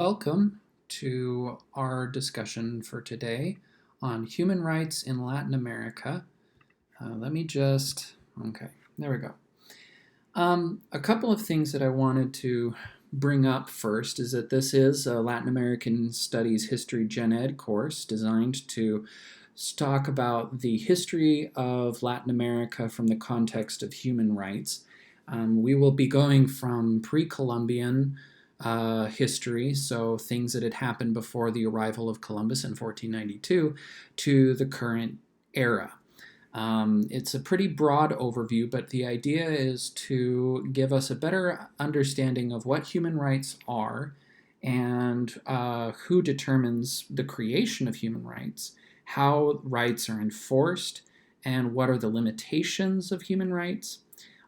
Welcome to our discussion for today on human rights in Latin America. Okay, there we go. A couple of things that I wanted to bring up first is that this is a Latin American Studies History Gen Ed course designed to talk about the history of Latin America from the context of human rights. We will be going from pre-Columbian history, so things that had happened before the arrival of Columbus in 1492, to the current era. It's a pretty broad overview, but the idea is to give us a better understanding of what human rights are and who determines the creation of human rights, how rights are enforced, and what are the limitations of human rights.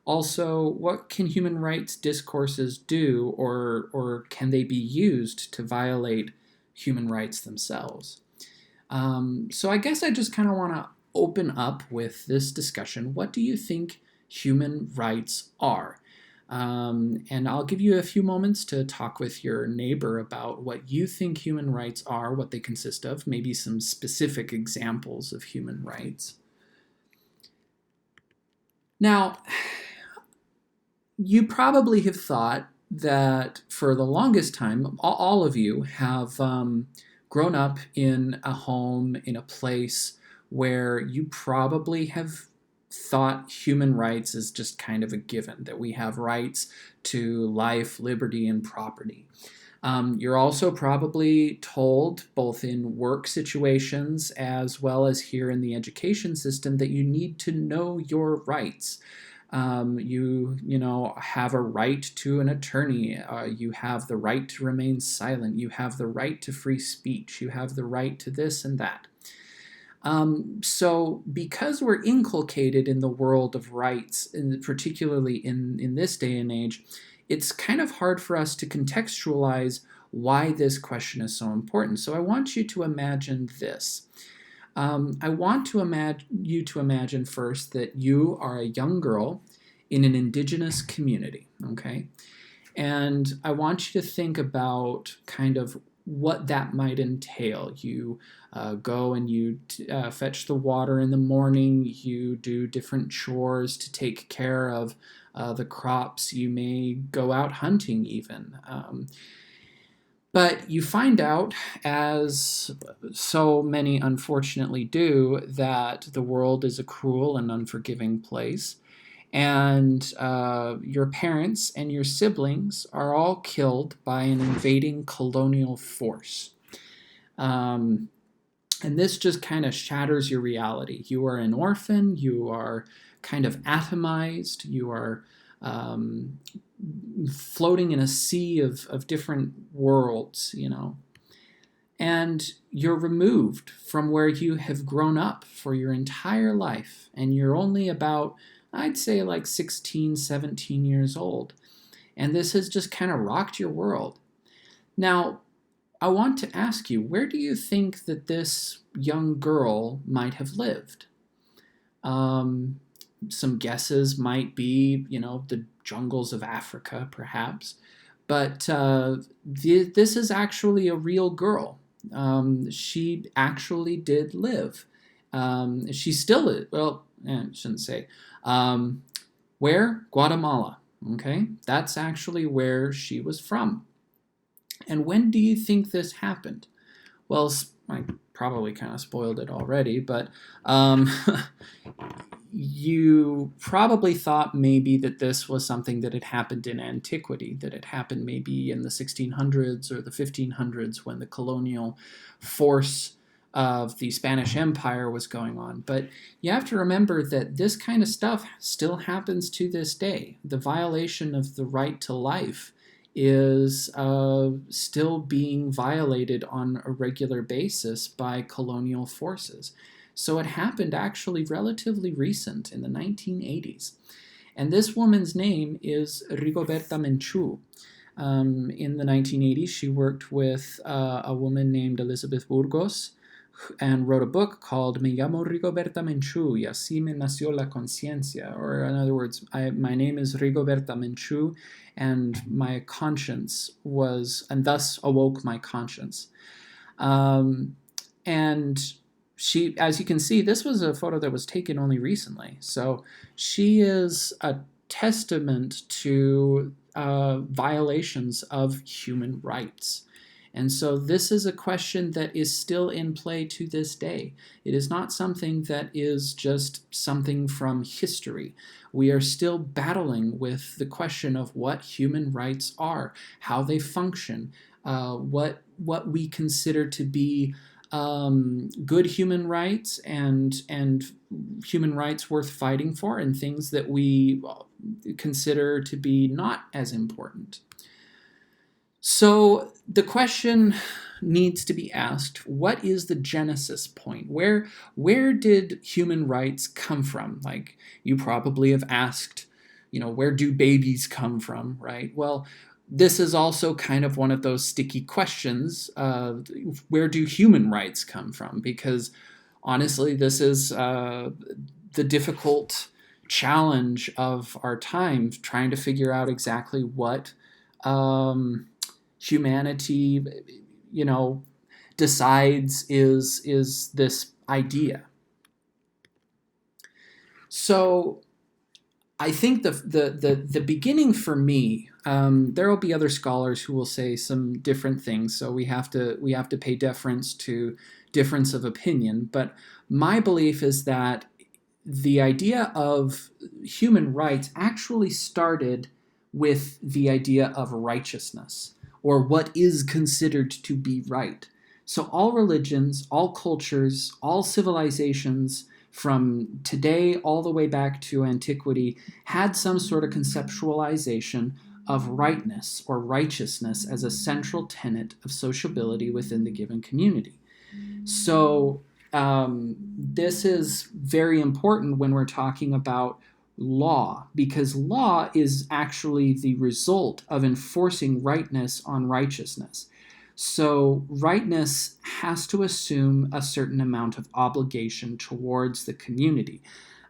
Also, what can human rights discourses do, or can they be used to violate human rights themselves? So I guess I just kind of want to open up with this discussion. What do you think human rights are? And I'll give you a few moments to talk with your neighbor about what you think human rights are, what they consist of, maybe some specific examples of human rights. Now, you probably have thought that for the longest time, all of you have grown up in a home, in a place where you probably have thought human rights is just kind of a given, that we have rights to life, liberty, and property. You're also probably told, both in work situations as well as here in the education system, that you need to know your rights. You have a right to an attorney. You have the right to remain silent. You have the right to free speech. You have the right to this and that. So because we're inculcated in the world of rights, and particularly in this day and age, it's kind of hard for us to contextualize why this question is so important. So I want you to imagine this. I want you to imagine first that you are a young girl in an indigenous community, okay? And I want you to think about kind of what that might entail. You go and you fetch the water in the morning. You do different chores to take care of the crops. You may go out hunting even. But you find out, as so many unfortunately do, that the world is a cruel and unforgiving place. And your parents and your siblings are all killed by an invading colonial force. And this just kind of shatters your reality. You are an orphan. You are kind of atomized. You are floating in a sea of different worlds, and you're removed from where you have grown up for your entire life, and you're only about, I'd say, like 16, 17 years old, and this has just kind of rocked your world. Now, I want to ask you, where do you think that this young girl might have lived? Some guesses might be, the jungles of Africa, perhaps. But this is actually a real girl. She actually did live. She still is. Well, I shouldn't say. Where? Guatemala. Okay, that's actually where she was from. And when do you think this happened? Well, I probably kind of spoiled it already, but you probably thought maybe that this was something that had happened in antiquity, that it happened maybe in the 1600s or the 1500s when the colonial force of the Spanish Empire was going on. But you have to remember that this kind of stuff still happens to this day. The violation of the right to life is still being violated on a regular basis by colonial forces. So it happened actually relatively recent in the 1980s. And this woman's name is Rigoberta Menchú. In the 1980s, she worked with a woman named Elizabeth Burgos, and wrote a book called Me llamo Rigoberta Menchú y así me nació la conciencia, or in other words, my name is Rigoberta Menchú and my conscience was, and thus awoke my conscience. And she, as you can see, this was a photo that was taken only recently. So she is a testament to violations of human rights. And so this is a question that is still in play to this day. It is not something that is just something from history. We are still battling with the question of what human rights are, how they function, what we consider to be good human rights and human rights worth fighting for, and things that we consider to be not as important. So the question needs to be asked, what is the genesis point? Where did human rights come from? Like, you probably have asked, where do babies come from, right? Well, this is also kind of one of those sticky questions. Where do human rights come from? Because honestly, this is the difficult challenge of our time, trying to figure out exactly what humanity, decides is this idea. So I think the beginning for me, there will be other scholars who will say some different things, so we have to pay deference to difference of opinion. But my belief is that the idea of human rights actually started with the idea of righteousness, or what is considered to be right. So all religions, all cultures, all civilizations, from today all the way back to antiquity, had some sort of conceptualization of rightness or righteousness as a central tenet of sociability within the given community. So this is very important when we're talking about law, because law is actually the result of enforcing rightness on righteousness. So rightness has to assume a certain amount of obligation towards the community.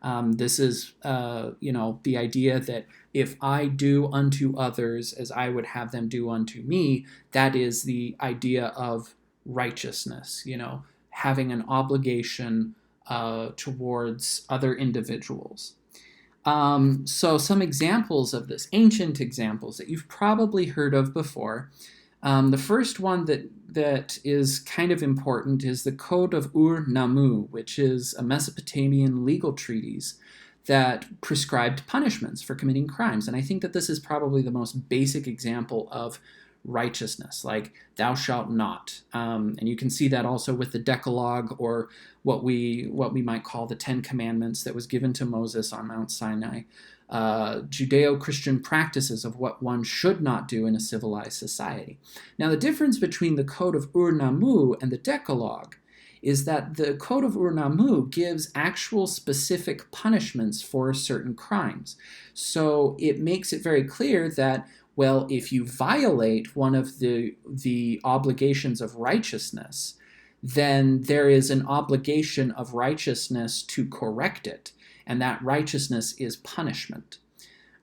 This is, the idea that if I do unto others as I would have them do unto me, that is the idea of righteousness, having an obligation towards other individuals. So some examples of this, ancient examples that you've probably heard of before. The first one that is kind of important is the Code of Ur-Nammu, which is a Mesopotamian legal treatise that prescribed punishments for committing crimes. And I think that this is probably the most basic example of righteousness, like thou shalt not. And you can see that also with the Decalogue, or what we might call the Ten Commandments that was given to Moses on Mount Sinai. Judeo-Christian practices of what one should not do in a civilized society. Now, the difference between the Code of Ur-Nammu and the Decalogue is that the Code of Ur-Nammu gives actual specific punishments for certain crimes. So it makes it very clear that, well, if you violate one of the obligations of righteousness, then there is an obligation of righteousness to correct it, and that righteousness is punishment.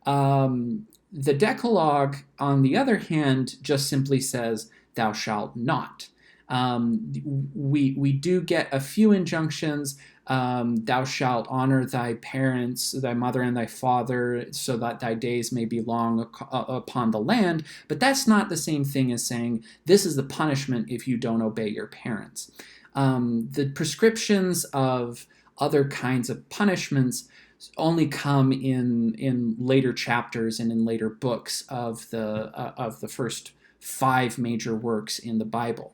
The Decalogue, on the other hand, just simply says, thou shalt not. We do get a few injunctions. Thou shalt honor thy parents, thy mother and thy father, so that thy days may be long upon the land. But that's not the same thing as saying, this is the punishment if you don't obey your parents. The prescriptions of other kinds of punishments only come in later chapters and in later books of the first 5 major works in the Bible.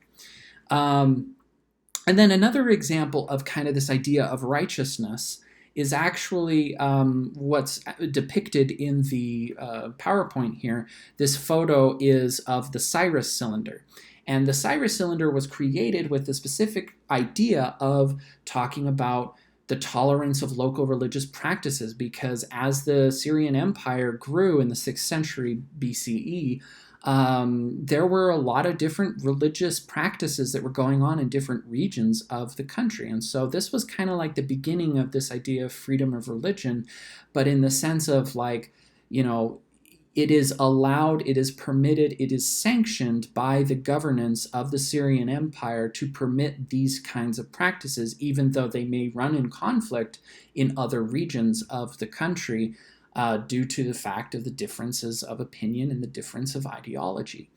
And then another example of kind of this idea of righteousness is actually what's depicted in the PowerPoint here. This photo is of the Cyrus cylinder. And the Cyrus cylinder was created with the specific idea of talking about the tolerance of local religious practices, because as the Syrian Empire grew in the 6th century BCE, there were a lot of different religious practices that were going on in different regions of the country. And so this was kind of like the beginning of this idea of freedom of religion, but in the sense of like, you know, it is allowed, it is permitted, it is sanctioned by the governance of the Syrian Empire to permit these kinds of practices, even though they may run in conflict in other regions of the country due to the fact of the differences of opinion and the difference of ideology.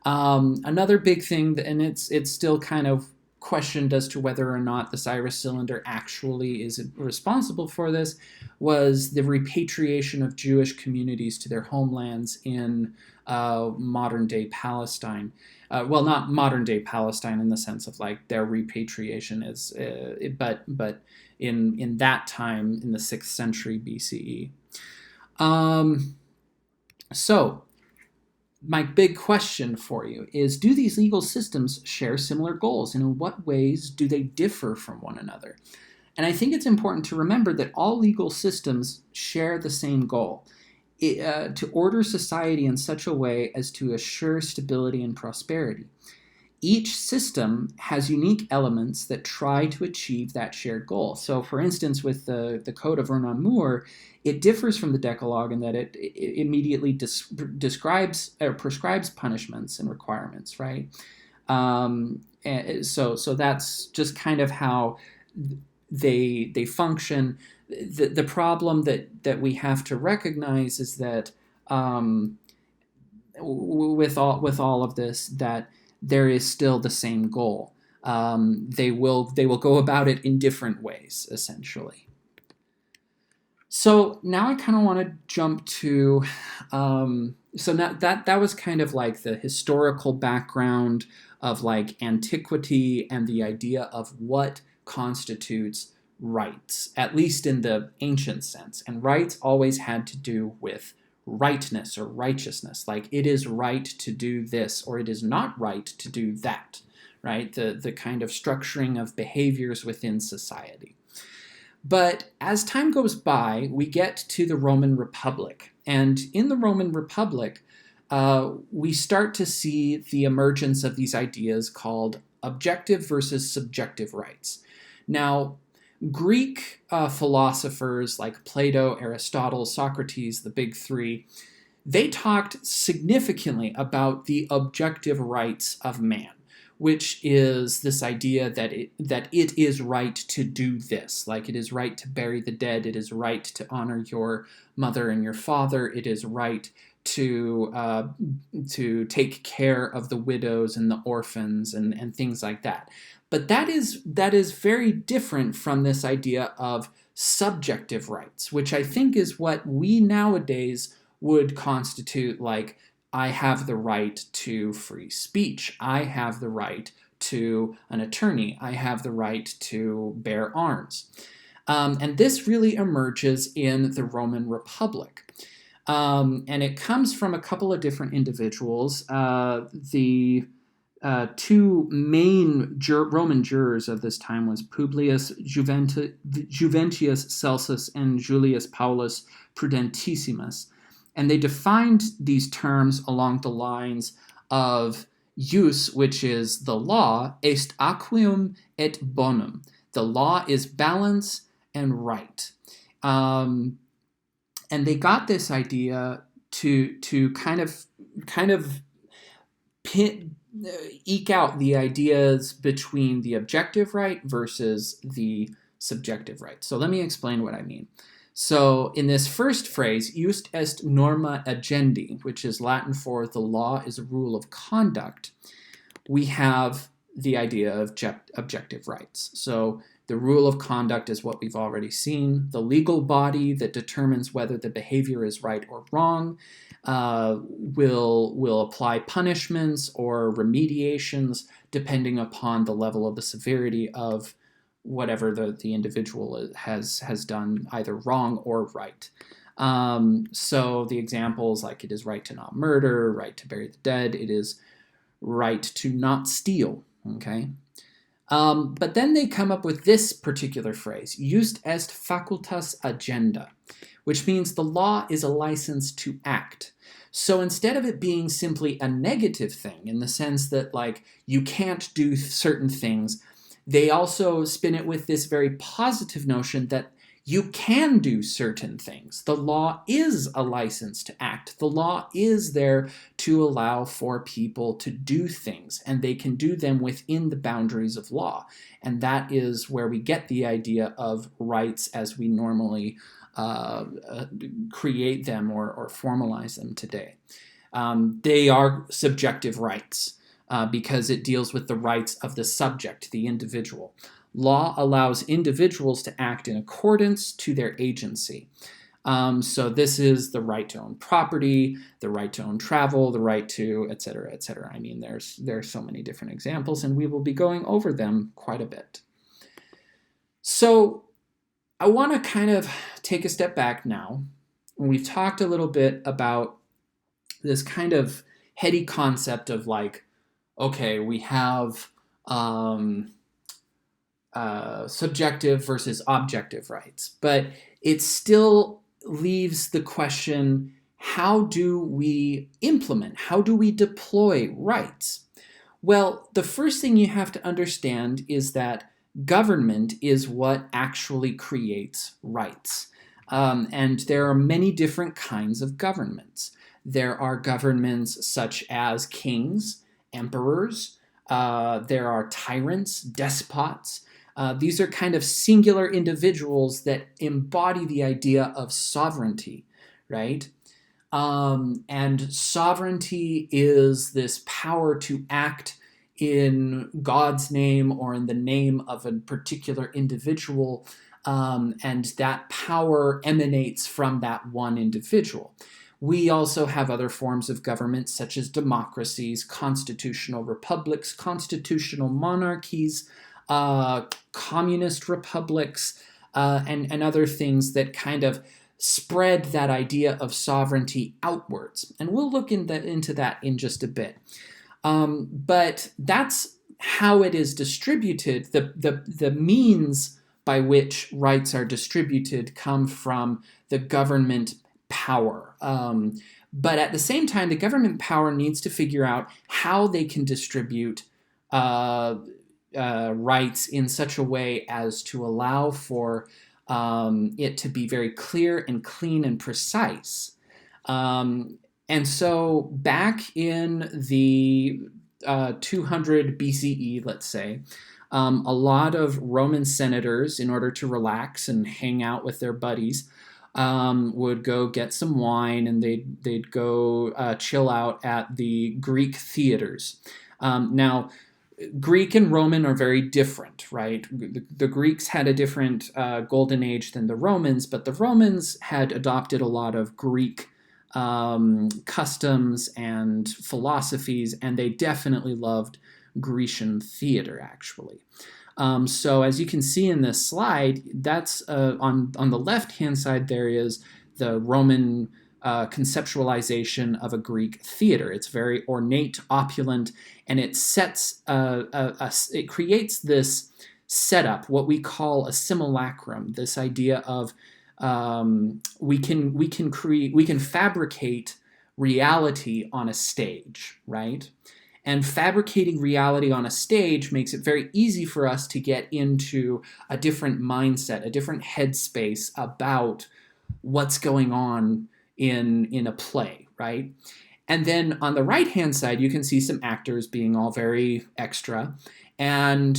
Another big thing, and it's still kind of questioned as to whether or not the Cyrus Cylinder actually is responsible for this, was the repatriation of Jewish communities to their homelands in modern-day Palestine. Well, not modern-day Palestine in the sense of like their repatriation is, but in that time in the 6th century BCE. So my big question for you is, do these legal systems share similar goals, and in what ways do they differ from one another? And I think it's important to remember that all legal systems share the same goal, to order society in such a way as to assure stability and prosperity. Each system has unique elements that try to achieve that shared goal. So, for instance, with the Code of Vernon-Moor, it differs from the Decalogue in that it immediately describes or prescribes punishments and requirements, right? So that's just kind of how they function. The problem that we have to recognize is that with all of this, that there is still the same goal. They will go about it in different ways, essentially. So now I kind of want to jump to, so now that was kind of like the historical background of like antiquity and the idea of what constitutes rights, at least in the ancient sense. And rights always had to do with rightness or righteousness, like it is right to do this or it is not right to do that, right? The kind of structuring of behaviors within society. But as time goes by, we get to the Roman Republic. And in the Roman Republic, we start to see the emergence of these ideas called objective versus subjective rights. Now, Greek philosophers like Plato, Aristotle, Socrates, the big three, they talked significantly about the objective rights of man, which is this idea that it is right to do this, like it is right to bury the dead, it is right to honor your mother and your father, it is right to take care of the widows and the orphans and things like that. But that is very different from this idea of subjective rights, which I think is what we nowadays would constitute like, I have the right to free speech. I have the right to an attorney. I have the right to bear arms. And this really emerges in the Roman Republic. And it comes from a couple of different individuals. The two main Roman jurors of this time was Publius Juventius Celsus and Julius Paulus Prudentissimus. And they defined these terms along the lines of jus, which is the law, est aequum et bonum. The law is balance and right. And they got this idea to kind of eke out the ideas between the objective right versus the subjective right. So let me explain what I mean. So in this first phrase, just est norma agendi, which is Latin for the law is a rule of conduct, we have the idea of objective rights. So the rule of conduct is what we've already seen. The legal body that determines whether the behavior is right or wrong will apply punishments or remediations depending upon the level of the severity of whatever the individual has done, either wrong or right. So the examples, like it is right to not murder, right to bury the dead, it is right to not steal, okay? But then they come up with this particular phrase, "Just est facultas agenda," which means the law is a license to act. So instead of it being simply a negative thing in the sense that like you can't do certain things, they also spin it with this very positive notion that you can do certain things. The law is a license to act. The law is there to allow for people to do things, and they can do them within the boundaries of law. And that is where we get the idea of rights as we normally create them or formalize them today. They are subjective rights because it deals with the rights of the subject, the individual. Law allows individuals to act in accordance to their agency. So this is the right to own property, the right to own travel, the right to, et cetera, et cetera. I mean, there's so many different examples, and we will be going over them quite a bit. So I want to kind of take a step back now. We've talked a little bit about this kind of heady concept of like, okay, we have subjective versus objective rights, but it still leaves the question, how do we implement, how do we deploy rights? Well, the first thing you have to understand is that government is what actually creates rights. And there are many different kinds of governments. There are governments such as kings, emperors, there are tyrants, despots. These are kind of singular individuals that embody the idea of sovereignty, right? And sovereignty is this power to act in God's name or in the name of a particular individual, and that power emanates from that one individual. We also have other forms of government, such as democracies, constitutional republics, constitutional monarchies, communist republics, and other things that kind of spread that idea of sovereignty outwards. And we'll look into that in just a bit. But that's how it is distributed. The means by which rights are distributed come from the government power. But at the same time, the government power needs to figure out how they can distribute rights in such a way as to allow for it to be very clear and clean and precise. And so back in the 200 BCE, let's say, a lot of Roman senators, in order to relax and hang out with their buddies, would go get some wine, and they'd go chill out at the Greek theaters. Now, Greek and Roman are very different, right? The Greeks had a different golden age than the Romans, but the Romans had adopted a lot of Greek customs and philosophies, and they definitely loved Grecian theater, actually. So as you can see in this slide, that's on the left-hand side, there is the Roman conceptualization of a Greek theater. It's very ornate, opulent, and it sets it creates this setup, what we call a simulacrum. This idea of we can fabricate reality on a stage, right? And fabricating reality on a stage makes it very easy for us to get into a different mindset, a different headspace about what's going on in a play, right? And then on the right-hand side, you can see some actors being all very extra, and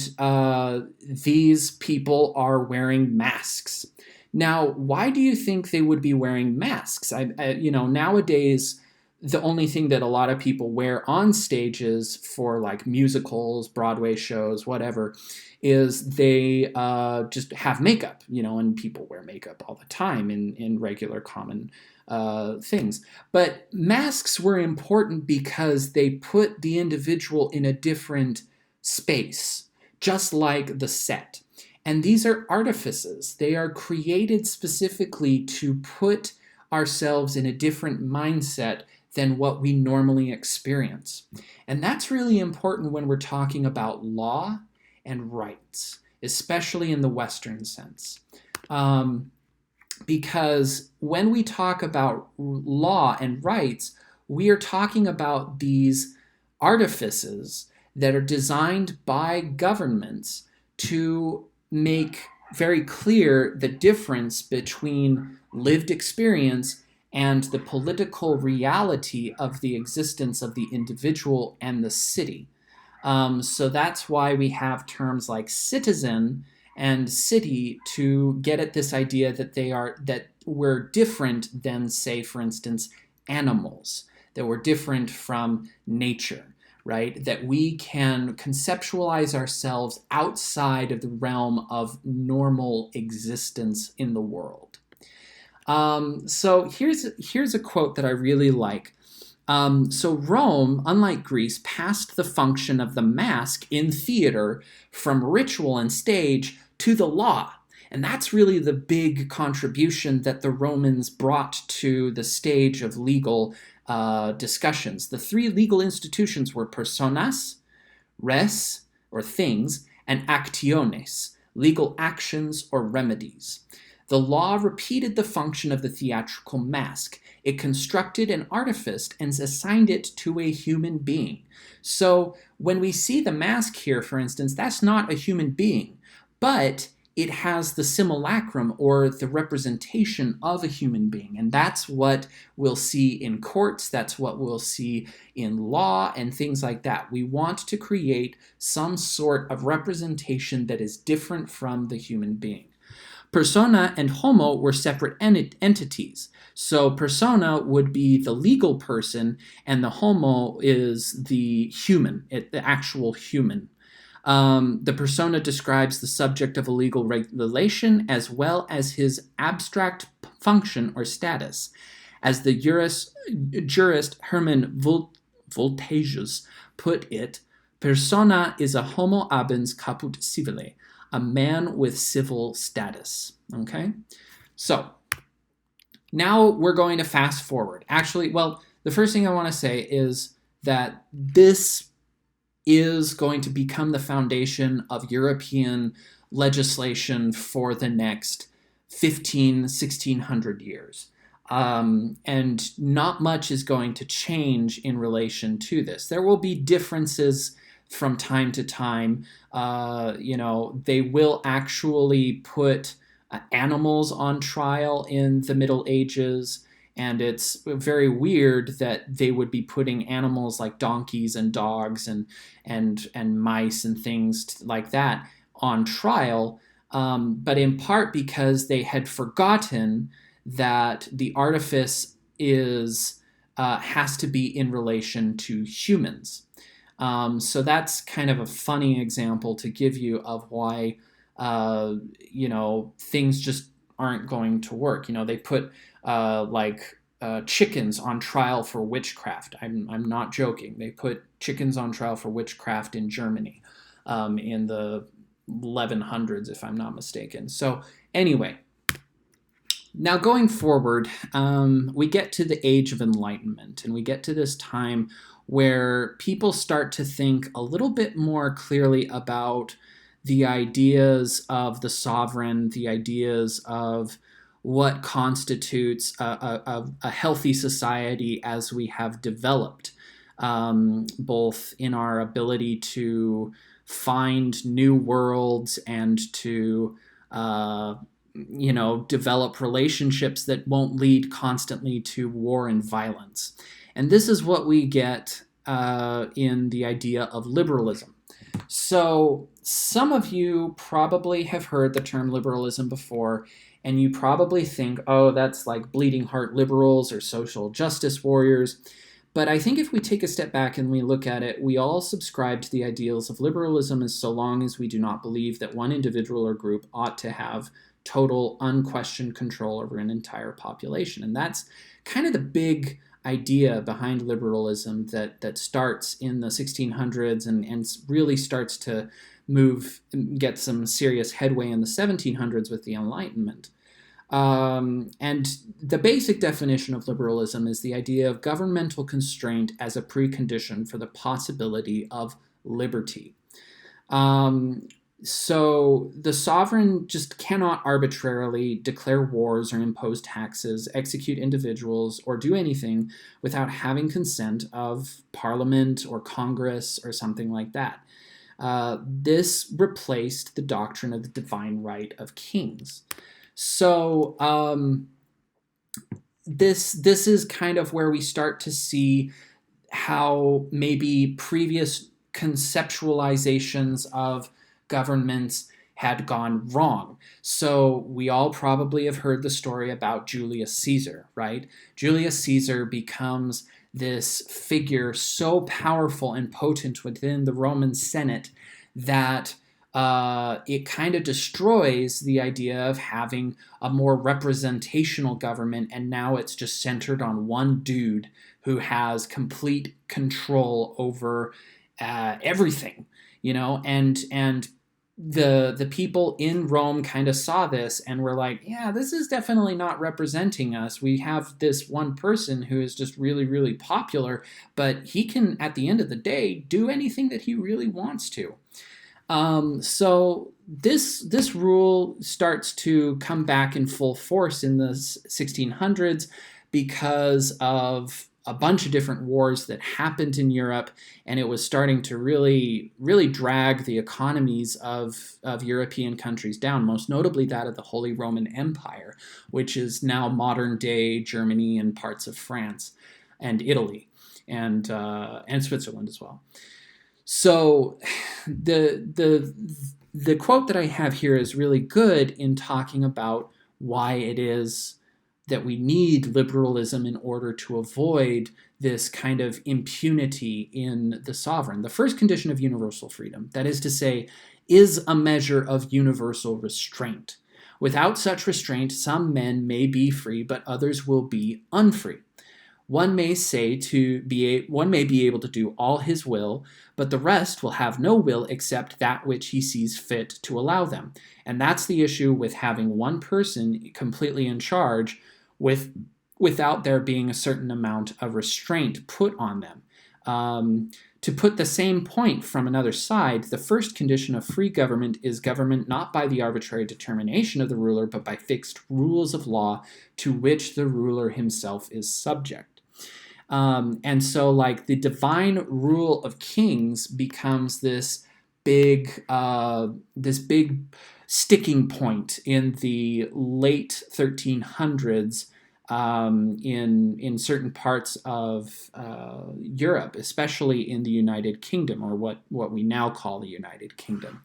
these people are wearing masks. Now, why do you think they would be wearing masks? Nowadays, the only thing that a lot of people wear on stages for like musicals, Broadway shows, whatever, is they just have makeup, and people wear makeup all the time in regular common things. But masks were important because they put the individual in a different space, just like the set. And these are artifices. They are created specifically to put ourselves in a different mindset than what we normally experience. And that's really important when we're talking about law and rights, especially in the Western sense. Because when we talk about law and rights, we are talking about these artifices that are designed by governments to make very clear the difference between lived experience and the political reality of the existence of the individual and the city. So that's why we have terms like citizen and city to get at this idea that we're different than, say, for instance, animals, that we're different from nature, right? That we can conceptualize ourselves outside of the realm of normal existence in the world. So here's a quote that I really like. So Rome, unlike Greece, passed the function of the mask in theater from ritual and stage to the law. And that's really the big contribution that the Romans brought to the stage of legal discussions. The three legal institutions were personas, res, or things, and actiones, legal actions or remedies. The law repeated the function of the theatrical mask. It constructed an artifice and assigned it to a human being. So when we see the mask here, for instance, that's not a human being, but it has the simulacrum or the representation of a human being. And that's what we'll see in courts, that's what we'll see in law and things like that. We want to create some sort of representation that is different from the human being. Persona and homo were separate entities. So persona would be the legal person, and the homo is the human, the actual human. The persona describes the subject of a legal regulation as well as his abstract function or status. As the jurist Hermann Voltagius put it, persona is a homo habens caput civile, a man with civil status. Okay? So, now we're going to fast forward. Actually, well, the first thing I want to say is that this is going to become the foundation of European legislation for the next 1600 years. And not much is going to change in relation to this. There will be differences from time to time. They will actually put animals on trial in the Middle Ages. And it's very weird that they would be putting animals like donkeys and dogs and mice and things like that on trial, but in part because they had forgotten that the artifice has to be in relation to humans. So that's kind of a funny example to give you of why things just aren't going to work. They put chickens on trial for witchcraft. I'm not joking. They put chickens on trial for witchcraft in Germany in the 1100s, if I'm not mistaken. So anyway, now going forward, we get to the Age of Enlightenment, and we get to this time where people start to think a little bit more clearly about the ideas of the sovereign, the ideas of what constitutes a healthy society as we have developed, both in our ability to find new worlds and to develop relationships that won't lead constantly to war and violence. And this is what we get in the idea of liberalism. So some of you probably have heard the term liberalism before, and you probably think, oh, that's like bleeding heart liberals or social justice warriors. But I think if we take a step back and we look at it, we all subscribe to the ideals of liberalism as so long as we do not believe that one individual or group ought to have total, unquestioned control over an entire population. And that's kind of the big idea behind liberalism that starts in the 1600s and really starts to get some serious headway in the 1700s with the Enlightenment. And the basic definition of liberalism is the idea of governmental constraint as a precondition for the possibility of liberty. So the sovereign just cannot arbitrarily declare wars or impose taxes, execute individuals, or do anything without having consent of Parliament or Congress or something like that. This replaced the doctrine of the divine right of kings. So this is kind of where we start to see how maybe previous conceptualizations of governments had gone wrong. So we all probably have heard the story about Julius Caesar, right? Julius Caesar becomes this figure so powerful and potent within the Roman Senate that it kind of destroys the idea of having a more representational government, and now it's just centered on one dude who has complete control over everything, and the people in Rome kind of saw this and were like, yeah, this is definitely not representing us. We have this one person who is just really, really popular, but he can, at the end of the day, do anything that he really wants to. So this rule starts to come back in full force in the 1600s because of a bunch of different wars that happened in Europe, and it was starting to really, really drag the economies of European countries down, most notably that of the Holy Roman Empire, which is now modern-day Germany and parts of France and Italy and Switzerland as well. So the quote that I have here is really good in talking about why it is that we need liberalism in order to avoid this kind of impunity in the sovereign. The first condition of universal freedom, that is to say, is a measure of universal restraint. Without such restraint, some men may be free, but others will be unfree. One may be able to do all his will, but the rest will have no will except that which he sees fit to allow them. And that's the issue with having one person completely in charge without there being a certain amount of restraint put on them. To put the same point from another side, the first condition of free government is government not by the arbitrary determination of the ruler, but by fixed rules of law to which the ruler himself is subject. And so, like, the divine rule of kings becomes this big sticking point in the late 1300s in certain parts of Europe, especially in the United Kingdom, or what we now call the United Kingdom.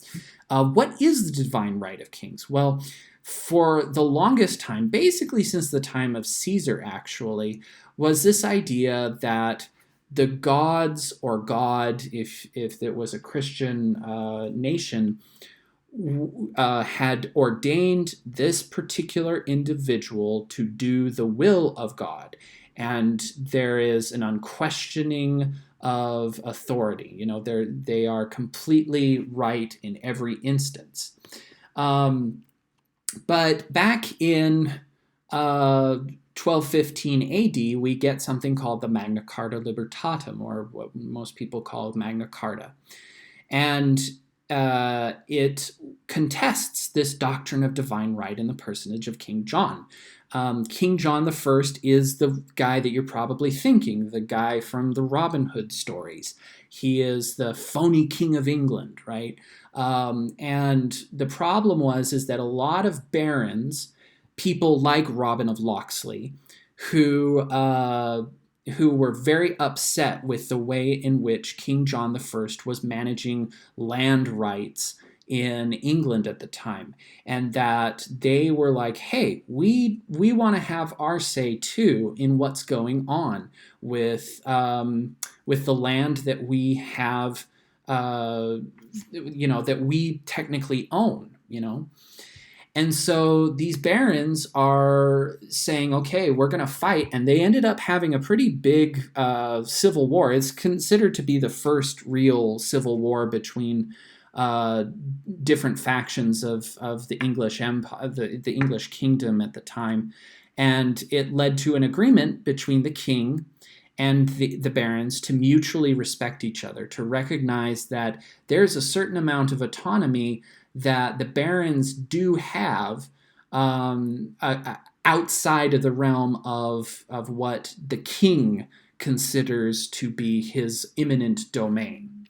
What is the divine right of kings? Well, for the longest time, basically since the time of Caesar actually, was this idea that the gods, or God, if it was a Christian nation, had ordained this particular individual to do the will of God. And there is an unquestioning of authority. They are completely right in every instance. But back in 1215 AD, we get something called the Magna Carta Libertatum, or what most people call Magna Carta. And it contests this doctrine of divine right in the personage of King John. King John I is the guy that you're probably thinking, the guy from the Robin Hood stories. He is the phony king of England, right? And the problem is that a lot of barons, people like Robin of Locksley, who were very upset with the way in which King John I was managing land rights in England at the time, and that they were like, hey, we want to have our say too in what's going on with the land that we have, that we technically own, And so these barons are saying, okay, we're going to fight. And they ended up having a pretty big civil war. It's considered to be the first real civil war between different factions of the English Empire, the English kingdom at the time. And it led to an agreement between the king and the barons to mutually respect each other, to recognize that there's a certain amount of autonomy that the barons do have outside of the realm of what the king considers to be his imminent domain.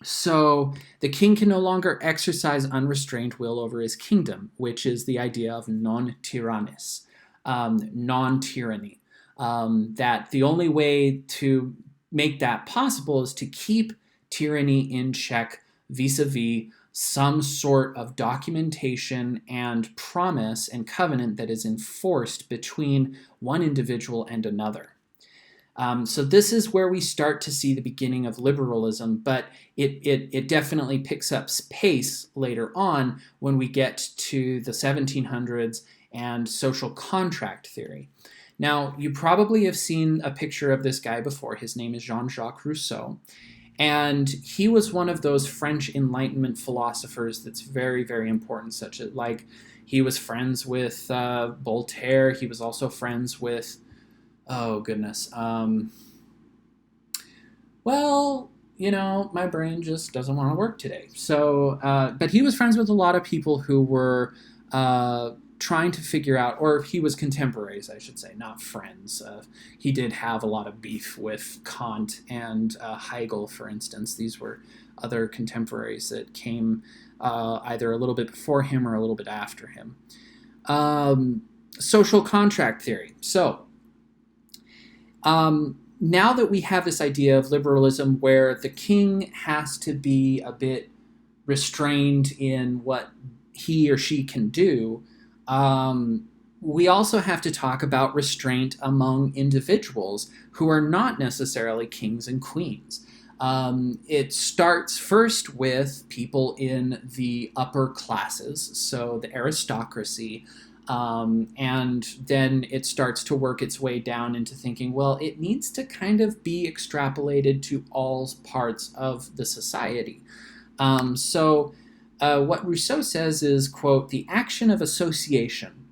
So the king can no longer exercise unrestrained will over his kingdom, which is the idea of non-tyrannis, non-tyranny. That the only way to make that possible is to keep tyranny in check vis-a-vis some sort of documentation and promise and covenant that is enforced between one individual and another. So this is where we start to see the beginning of liberalism, but it definitely picks up pace later on when we get to the 1700s and social contract theory. Now, you probably have seen a picture of this guy before. His name is Jean-Jacques Rousseau. And he was one of those French Enlightenment philosophers that's very, very important, such as, like, he was friends with Voltaire. He was also friends with, oh, goodness. Well, you know, my brain just doesn't want to work today. So, but he was friends with a lot of people who were trying to figure out, or he was contemporaries, I should say, not friends. He did have a lot of beef with Kant and Hegel, for instance. These were other contemporaries that came either a little bit before him or a little bit after him. Social contract theory. So, now that we have this idea of liberalism where the king has to be a bit restrained in what he or she can do, we also have to talk about restraint among individuals who are not necessarily kings and queens. It starts first with people in the upper classes, so the aristocracy, and then it starts to work its way down into thinking, well, it needs to kind of be extrapolated to all parts of the society. What Rousseau says is, quote, "The action of association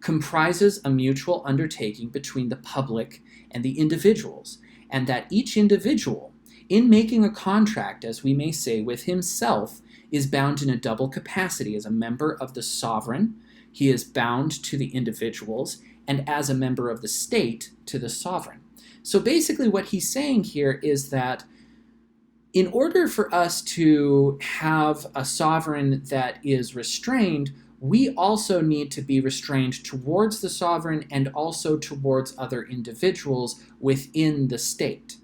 comprises a mutual undertaking between the public and the individuals, and that each individual, in making a contract, as we may say, with himself, is bound in a double capacity as a member of the sovereign, he is bound to the individuals, and as a member of the state to the sovereign." So basically what he's saying here is that in order for us to have a sovereign that is restrained, we also need to be restrained towards the sovereign and also towards other individuals within the state.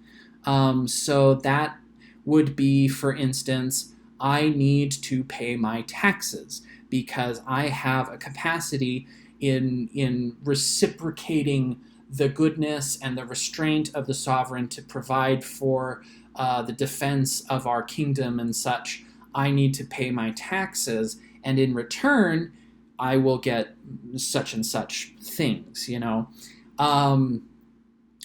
So that would be, for instance, I need to pay my taxes because I have a capacity in reciprocating the goodness and the restraint of the sovereign to provide for the defense of our kingdom and such. I need to pay my taxes, and in return, I will get such and such things, you know.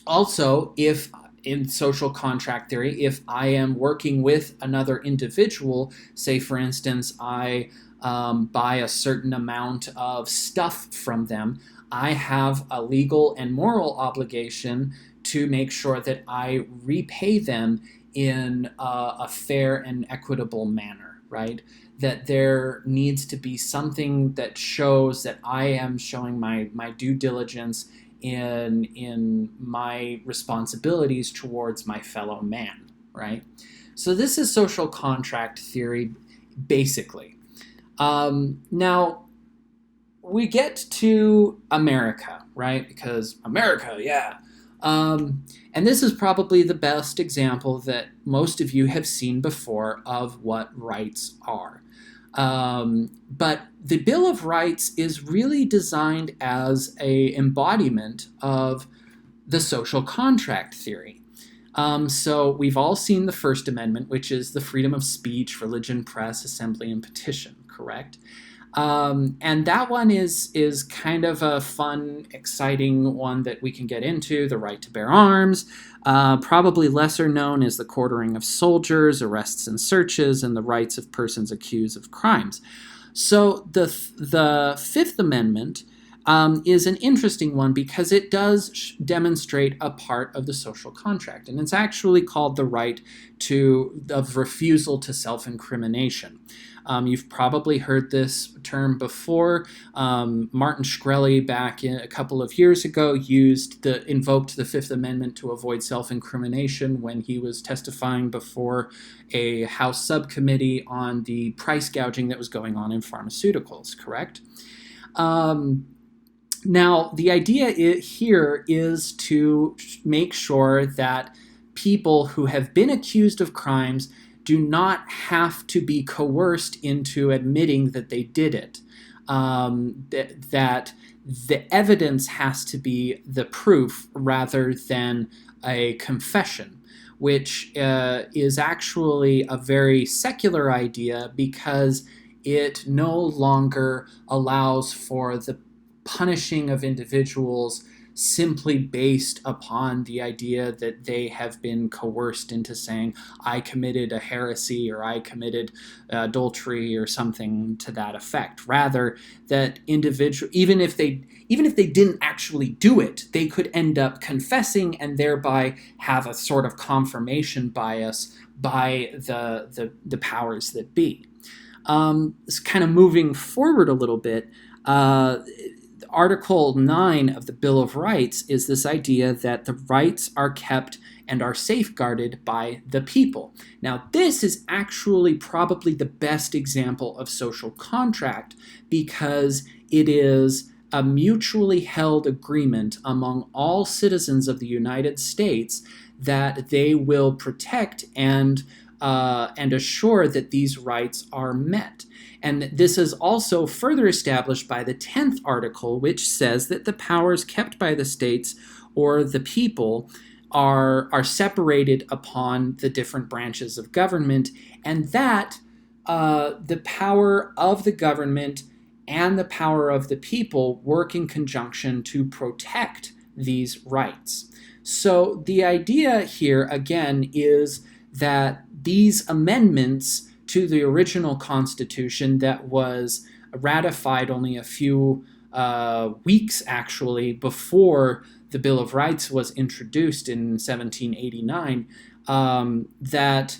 Also, if in social contract theory, if I am working with another individual, say for instance, I buy a certain amount of stuff from them, I have a legal and moral obligation to make sure that I repay them in a fair and equitable manner, right? That there needs to be something that shows that I am showing my due diligence in my responsibilities towards my fellow man, right? So this is social contract theory, basically. Now, we get to America, right? Because America, yeah. And this is probably the best example that most of you have seen before of what rights are. But the Bill of Rights is really designed as an embodiment of the social contract theory. So we've all seen the First Amendment, which is the freedom of speech, religion, press, assembly, and petition, correct? And that one is kind of a fun, exciting one that we can get into, the right to bear arms. Probably lesser known is the quartering of soldiers, arrests and searches, and the rights of persons accused of crimes. So the Fifth Amendment is an interesting one because it does demonstrate a part of the social contract, and it's actually called the right of refusal to self-incrimination. You've probably heard this term before. Martin Shkreli, back a couple of years ago, invoked the Fifth Amendment to avoid self-incrimination when he was testifying before a House subcommittee on the price gouging that was going on in pharmaceuticals, correct? Now, the idea here is to make sure that people who have been accused of crimes do not have to be coerced into admitting that they did it. That the evidence has to be the proof rather than a confession, which is actually a very secular idea because it no longer allows for the punishing of individuals simply based upon the idea that they have been coerced into saying, I committed a heresy or I committed adultery or something to that effect. Rather, that even if they didn't actually do it, they could end up confessing and thereby have a sort of confirmation bias by the powers that be. It's kind of moving forward a little bit. Article 9 of the Bill of Rights is this idea that the rights are kept and are safeguarded by the people. Now, this is actually probably the best example of social contract because it is a mutually held agreement among all citizens of the United States that they will protect and assure that these rights are met. And this is also further established by the 10th article, which says that the powers kept by the states or the people are separated upon the different branches of government, and that the power of the government and the power of the people work in conjunction to protect these rights. So the idea here, again, is that these amendments to the original Constitution that was ratified only a few weeks, actually, before the Bill of Rights was introduced in 1789, that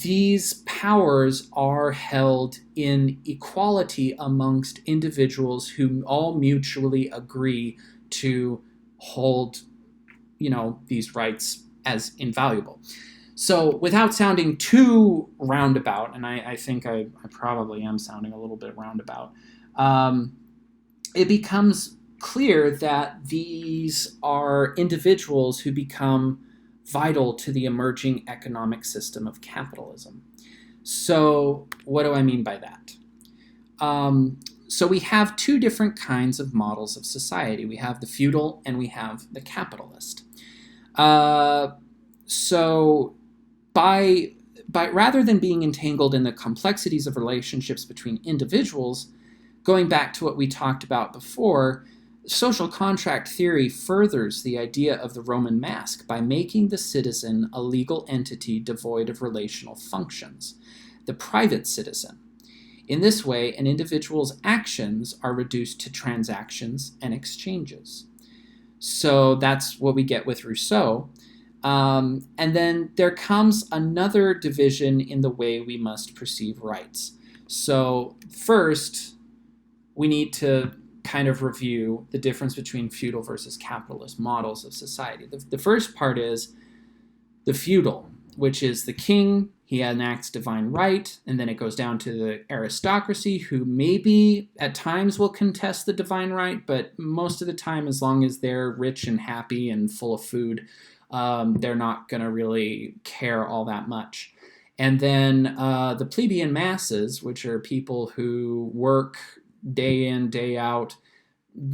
these powers are held in equality amongst individuals who all mutually agree to hold, these rights as invaluable. So without sounding too roundabout, and I think I probably am sounding a little bit roundabout, it becomes clear that these are individuals who become vital to the emerging economic system of capitalism. So what do I mean by that? So we have two different kinds of models of society. We have the feudal and we have the capitalist. So by rather than being entangled in the complexities of relationships between individuals, going back to what we talked about before, social contract theory furthers the idea of the Roman mask by making the citizen a legal entity devoid of relational functions, the private citizen. In this way, an individual's actions are reduced to transactions and exchanges. So that's what we get with Rousseau. And then there comes another division in the way we must perceive rights. So first, we need to kind of review the difference between feudal versus capitalist models of society. The first part is the feudal, which is the king. He enacts divine right, and then it goes down to the aristocracy, who maybe at times will contest the divine right, but most of the time, as long as they're rich and happy and full of food, they're not going to really care all that much. And then the plebeian masses, which are people who work day in, day out,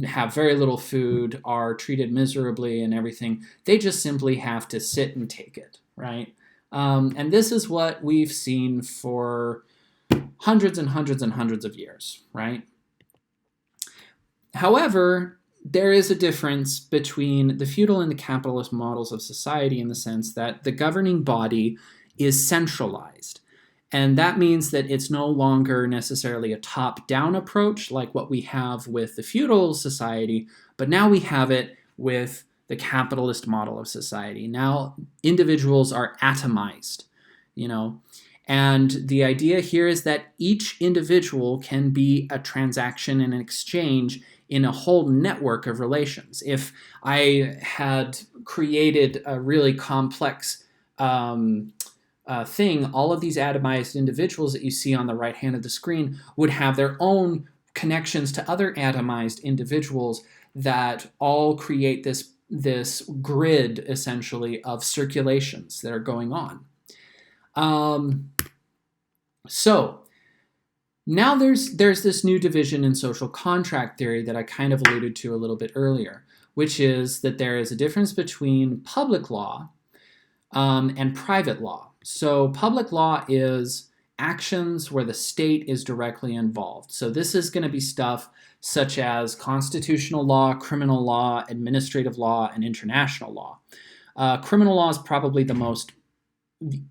have very little food, are treated miserably and everything, they just simply have to sit and take it, right? And this is what we've seen for hundreds and hundreds and hundreds of years, right? However, there is a difference between the feudal and the capitalist models of society in the sense that the governing body is centralized. And that means that it's no longer necessarily a top-down approach like what we have with the feudal society, but now we have it with the capitalist model of society. Now individuals are atomized, and the idea here is that each individual can be a transaction and an exchange in a whole network of relations. If I had created a really complex thing, all of these atomized individuals that you see on the right hand of the screen would have their own connections to other atomized individuals that all create this grid, essentially, of circulations that are going on. So now there's this new division in social contract theory that I kind of alluded to a little bit earlier, which is that there is a difference between public law and private law. So public law is actions where the state is directly involved. So this is going to be stuff such as constitutional law, criminal law, administrative law, and international law. Criminal law is probably the most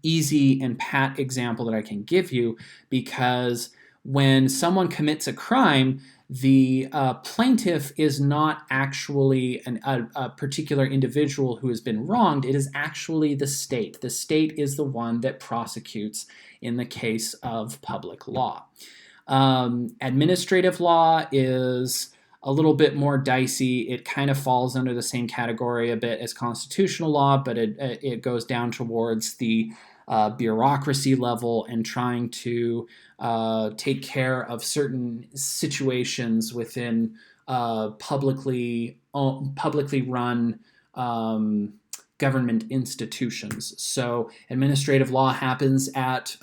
easy and pat example that I can give you, because when someone commits a crime, the plaintiff is not actually a particular individual who has been wronged. It is actually the state. The state is the one that prosecutes in the case of public law. Administrative law is a little bit more dicey. It kind of falls under the same category a bit as constitutional law, but it goes down towards the bureaucracy level and trying to take care of certain situations within publicly run government institutions. So administrative law happens at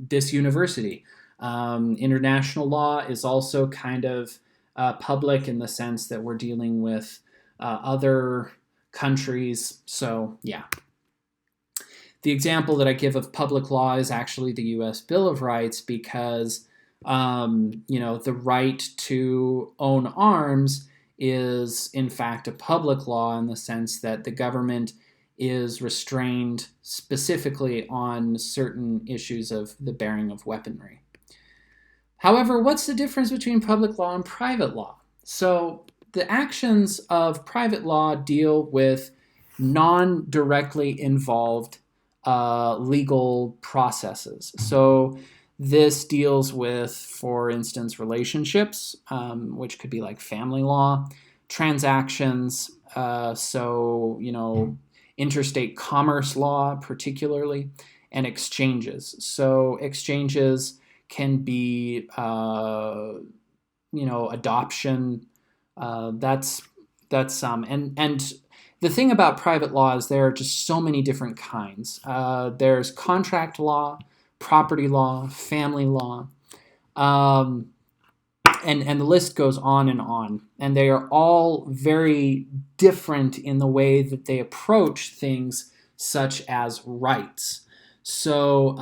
this university. International law is also kind of public in the sense that we're dealing with other countries. So yeah. The example that I give of public law is actually the U.S. Bill of Rights, because the right to own arms is in fact a public law in the sense that the government is restrained specifically on certain issues of the bearing of weaponry. However, what's the difference between public law and private law? So the actions of private law deal with non-directly involved legal processes. So this deals with, for instance, relationships, which could be like family law, transactions, interstate commerce law particularly, and exchanges. So exchanges can be, adoption. That's some. And the thing about private law is there are just so many different kinds. There's contract law, property law, family law, and the list goes on. And they are all very different in the way that they approach things such as rights. So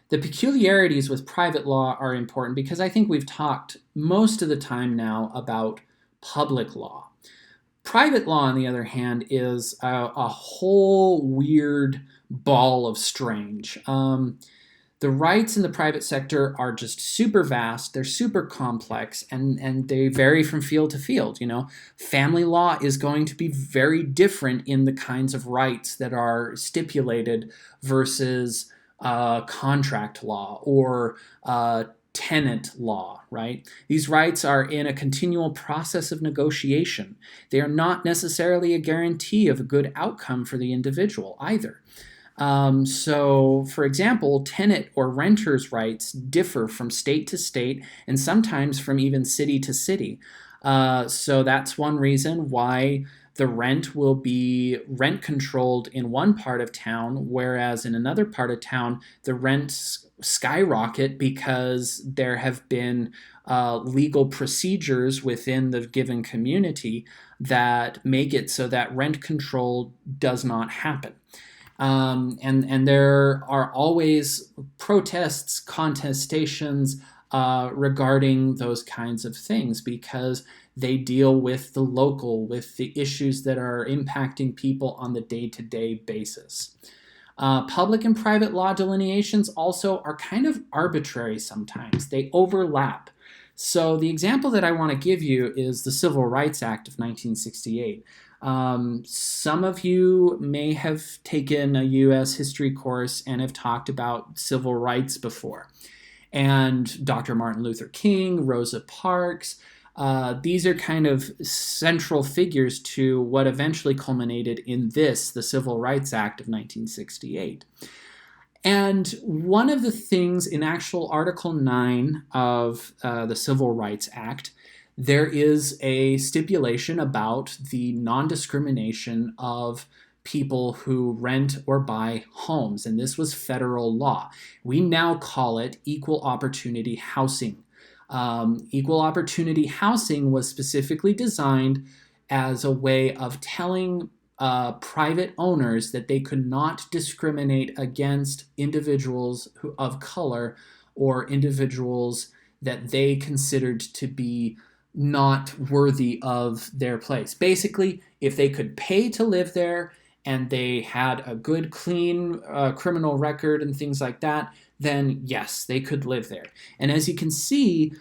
the peculiarities with private law are important because I think we've talked most of the time now about public law. Private law, on the other hand, is a whole weird ball of strange. The rights in the private sector are just super vast, they're super complex, and they vary from field to field. Family law is going to be very different in the kinds of rights that are stipulated versus contract law or tenant law, right? These rights are in a continual process of negotiation. They are not necessarily a guarantee of a good outcome for the individual either. So, for example, tenant or renter's rights differ from state to state and sometimes from even city to city. So that's one reason why the rent will be rent controlled in one part of town, whereas in another part of town, the rents skyrocket because there have been legal procedures within the given community that make it so that rent control does not happen. And there are always protests, contestations regarding those kinds of things because they deal with the local, with the issues that are impacting people on the day-to-day basis. Public and private law delineations also are kind of arbitrary sometimes. They overlap. So the example that I want to give you is the Civil Rights Act of 1968. Some of you may have taken a U.S. history course and have talked about civil rights before. And Dr. Martin Luther King, Rosa Parks, these are kind of central figures to what eventually culminated in the Civil Rights Act of 1968. And one of the things in actual Article 9 of the Civil Rights Act, there is a stipulation about the non-discrimination of people who rent or buy homes, and this was federal law. We now call it equal opportunity housing. Equal opportunity housing was specifically designed as a way of telling private owners that they could not discriminate against individuals of color or individuals that they considered to be not worthy of their place. Basically, if they could pay to live there and they had a good, clean criminal record and things like that, then yes, they could live there. And as you can see,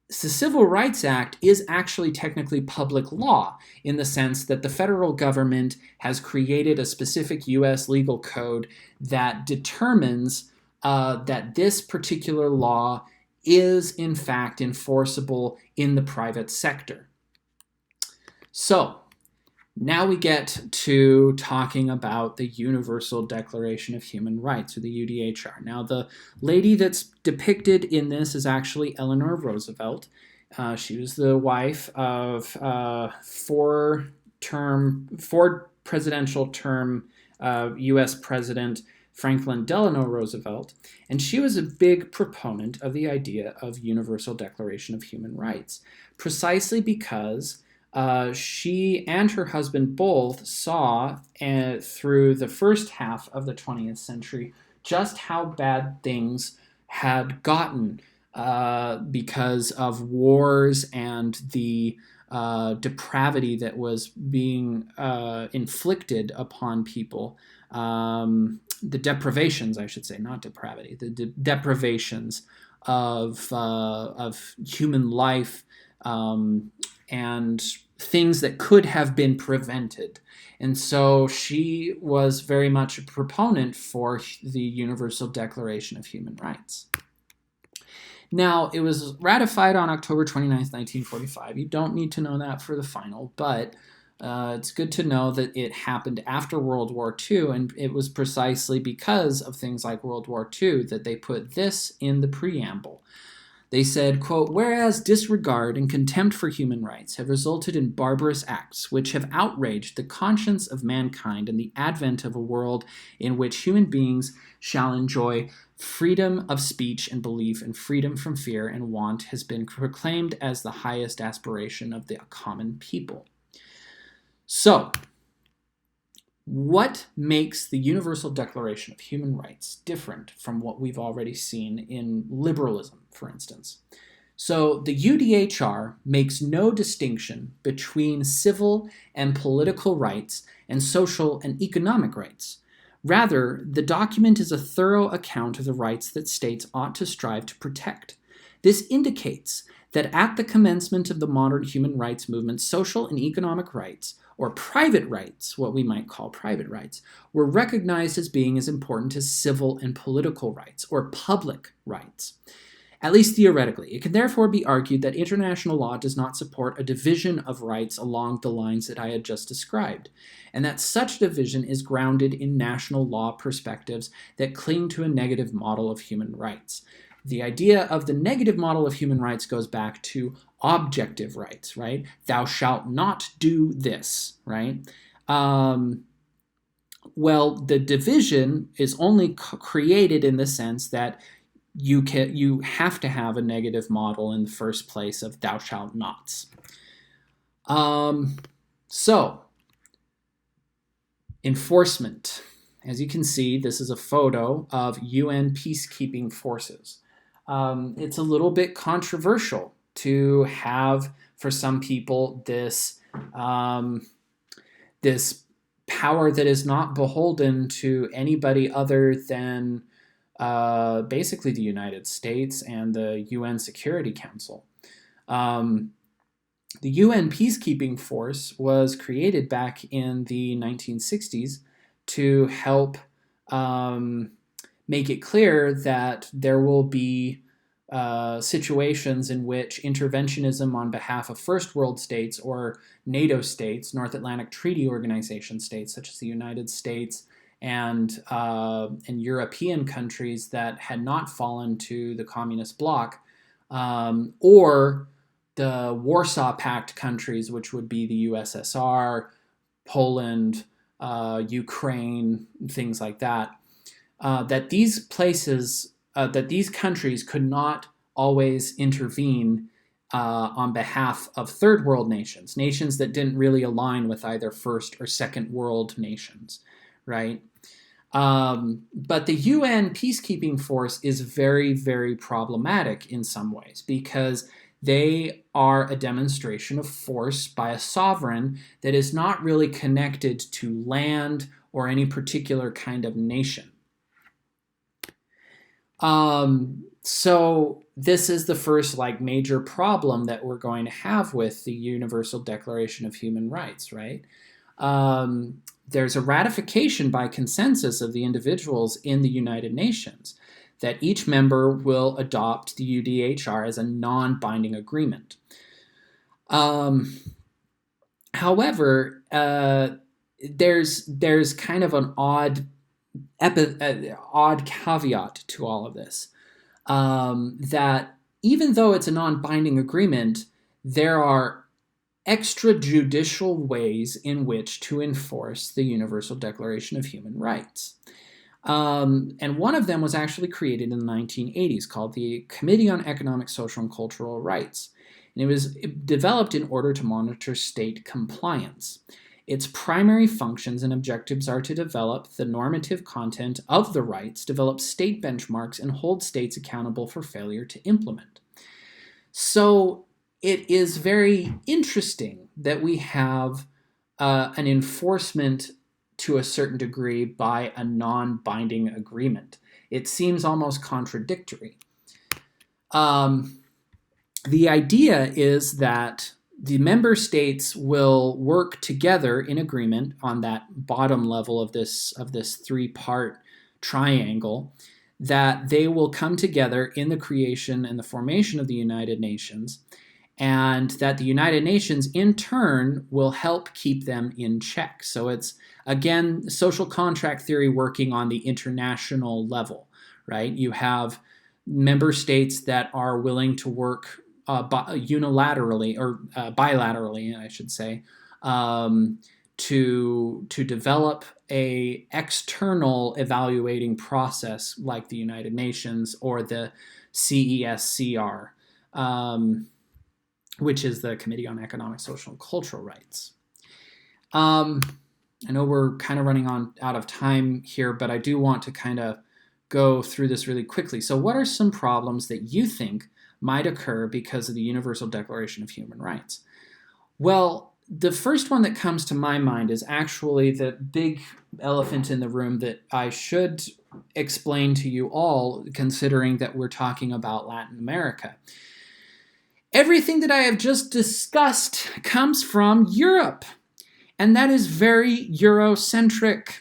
the Civil Rights Act is actually technically public law in the sense that the federal government has created a specific U.S. legal code that determines that this particular law is in fact enforceable in the private sector. So now we get to talking about the Universal Declaration of Human Rights, or the UDHR. Now, the lady that's depicted in this is actually Eleanor Roosevelt. She was the wife of four presidential term U.S. President Franklin Delano Roosevelt, and she was a big proponent of the idea of Universal Declaration of Human Rights, precisely because she and her husband both saw through the first half of the 20th century just how bad things had gotten because of wars and the depravity that was being inflicted upon people. The deprivations, I should say, not depravity, the deprivations of human life and things that could have been prevented. And so she was very much a proponent for the Universal Declaration of Human Rights. Now, it was ratified on October 29th, 1945. You don't need to know that for the final, but it's good to know that it happened after World War II, and it was precisely because of things like World War II that they put this in the preamble. They said, quote, "Whereas disregard and contempt for human rights have resulted in barbarous acts which have outraged the conscience of mankind and the advent of a world in which human beings shall enjoy freedom of speech and belief and freedom from fear and want has been proclaimed as the highest aspiration of the common people." So, what makes the Universal Declaration of Human Rights different from what we've already seen in liberalism, for instance? So, the UDHR makes no distinction between civil and political rights and social and economic rights. Rather, the document is a thorough account of the rights that states ought to strive to protect. This indicates that at the commencement of the modern human rights movement, social and economic rights, or private rights, what we might call private rights, were recognized as being as important as civil and political rights, or public rights, at least theoretically. It can therefore be argued that international law does not support a division of rights along the lines that I had just described, and that such division is grounded in national law perspectives that cling to a negative model of human rights. The idea of the negative model of human rights goes back to objective rights, right? Thou shalt not do this, right? Well, the division is only created in the sense that you have to have a negative model in the first place of thou shalt nots. So, enforcement. As you can see, this is a photo of UN peacekeeping forces. It's a little bit controversial to have, for some people, this power that is not beholden to anybody other than basically the United States and the UN Security Council. The UN peacekeeping force was created back in the 1960s to help make it clear that there will be situations in which interventionism on behalf of first world states or NATO states, North Atlantic Treaty Organization states such as the United States and European countries that had not fallen to the communist bloc, or the Warsaw Pact countries, which would be the USSR, Poland, Ukraine, things like that, that these places, that these countries could not always intervene on behalf of third world nations, nations that didn't really align with either first or second world nations, right? But the UN peacekeeping force is very, very problematic in some ways because they are a demonstration of force by a sovereign that is not really connected to land or any particular kind of nation. So this is the first major problem that we're going to have with the Universal Declaration of Human Rights, right? There's a ratification by consensus of the individuals in the United Nations that each member will adopt the UDHR as a non-binding agreement. However, there's kind of an odd caveat to all of this, that even though it's a non-binding agreement, there are extrajudicial ways in which to enforce the Universal Declaration of Human Rights. And one of them was actually created in the 1980s called the Committee on Economic, Social, and Cultural Rights. And it was developed in order to monitor state compliance. Its primary functions and objectives are to develop the normative content of the rights, develop state benchmarks, and hold states accountable for failure to implement. So it is very interesting that we have an enforcement to a certain degree by a non-binding agreement. It seems almost contradictory. The idea is that the member states will work together in agreement on that bottom level of this three-part triangle, that they will come together in the creation and the formation of the United Nations, and that the United Nations in turn will help keep them in check. So it's, again, social contract theory working on the international level, right? You have member states that are willing to work unilaterally or bilaterally, I should say, to develop a external evaluating process like the United Nations or the CESCR, which is the Committee on Economic, Social, and Cultural Rights. I know we're kind of running out of time here, but I do want to kind of go through this really quickly. So what are some problems that you think might occur because of the Universal Declaration of Human Rights? Well, the first one that comes to my mind is actually the big elephant in the room that I should explain to you all, considering that we're talking about Latin America. Everything that I have just discussed comes from Europe, and that is very Eurocentric.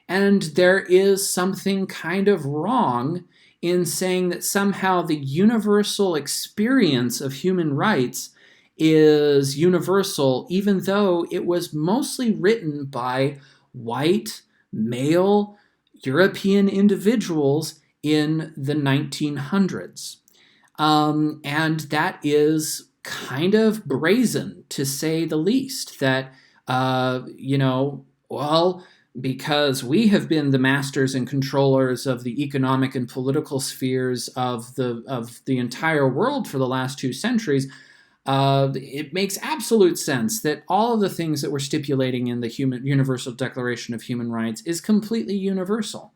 And there is something kind of wrong in saying that somehow the universal experience of human rights is universal, even though it was mostly written by white, male, European individuals in the 1900s. And that is kind of brazen, to say the least, that, because we have been the masters and controllers of the economic and political spheres of the entire world for the last 2 centuries, it makes absolute sense that all of the things that we're stipulating in the Universal Declaration of Human Rights is completely universal.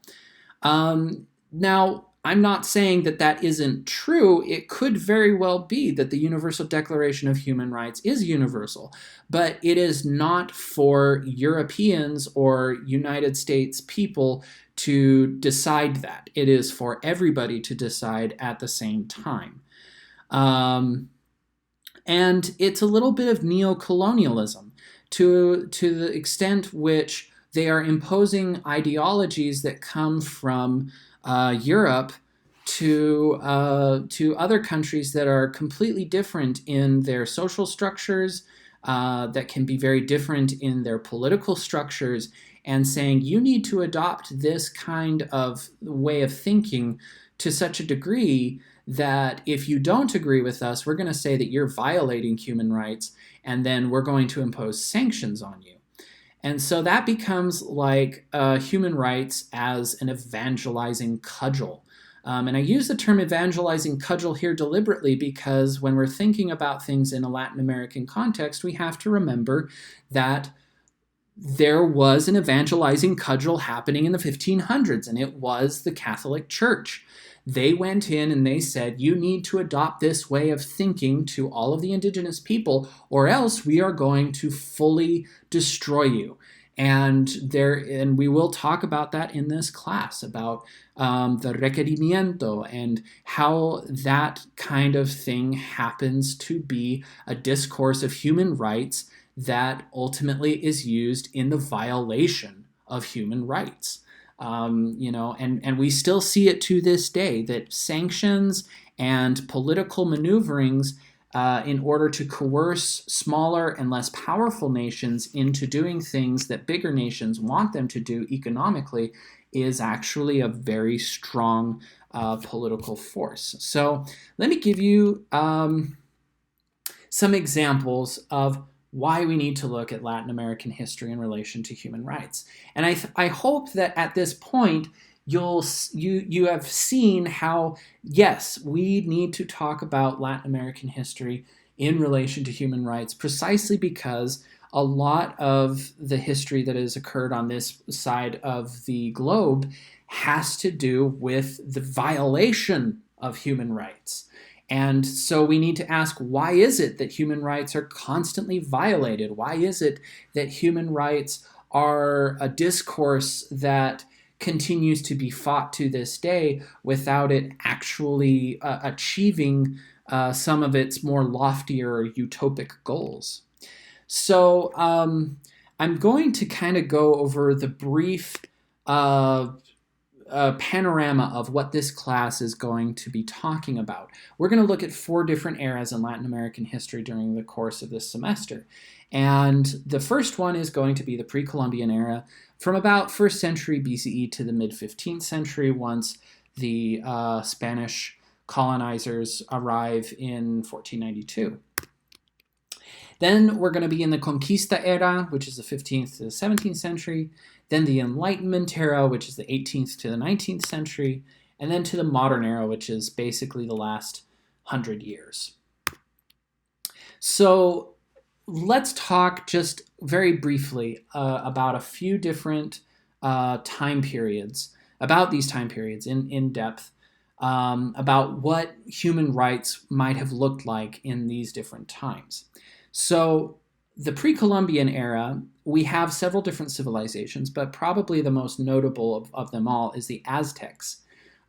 Now, I'm not saying that that isn't true. It could very well be that the Universal Declaration of Human Rights is universal, but it is not for Europeans or United States people to decide that. It is for everybody to decide at the same time. And it's a little bit of neocolonialism to the extent which they are imposing ideologies that come from Europe to other countries that are completely different in their social structures, that can be very different in their political structures, and saying you need to adopt this kind of way of thinking to such a degree that if you don't agree with us, we're going to say that you're violating human rights, and then we're going to impose sanctions on you. And so that becomes like human rights as an evangelizing cudgel. And I use the term evangelizing cudgel here deliberately because when we're thinking about things in a Latin American context, we have to remember that there was an evangelizing cudgel happening in the 1500s, and it was the Catholic Church. They went in and they said, you need to adopt this way of thinking to all of the indigenous people, or else we are going to fully destroy you. And we will talk about that in this class, about the requerimiento and how that kind of thing happens to be a discourse of human rights that ultimately is used in the violation of human rights. And we still see it to this day, that sanctions and political maneuverings in order to coerce smaller and less powerful nations into doing things that bigger nations want them to do economically is actually a very strong political force. So let me give you some examples of why we need to look at Latin American history in relation to human rights. And I hope that at this point you have seen how, yes, we need to talk about Latin American history in relation to human rights, precisely because a lot of the history that has occurred on this side of the globe has to do with the violation of human rights. And so we need to ask, why is it that human rights are constantly violated? Why is it that human rights are a discourse that continues to be fought to this day without it actually achieving some of its more loftier utopic goals? So I'm going to kind of go over the brief panorama of what this class is going to be talking about. We're going to look at 4 different eras in Latin American history during the course of this semester. And the first one is going to be the pre-Columbian era, from about 1st century BCE to the mid-15th century, once the Spanish colonizers arrive in 1492. Then we're going to be in the Conquista era, which is the 15th to the 17th century. Then the Enlightenment era, which is the 18th to the 19th century. And then to the modern era, which is basically the last 100 years. So let's talk just very briefly about a few different time periods, about these time periods in depth, about what human rights might have looked like in these different times. So the pre-Columbian era, we have several different civilizations, but probably the most notable of them all is the Aztecs,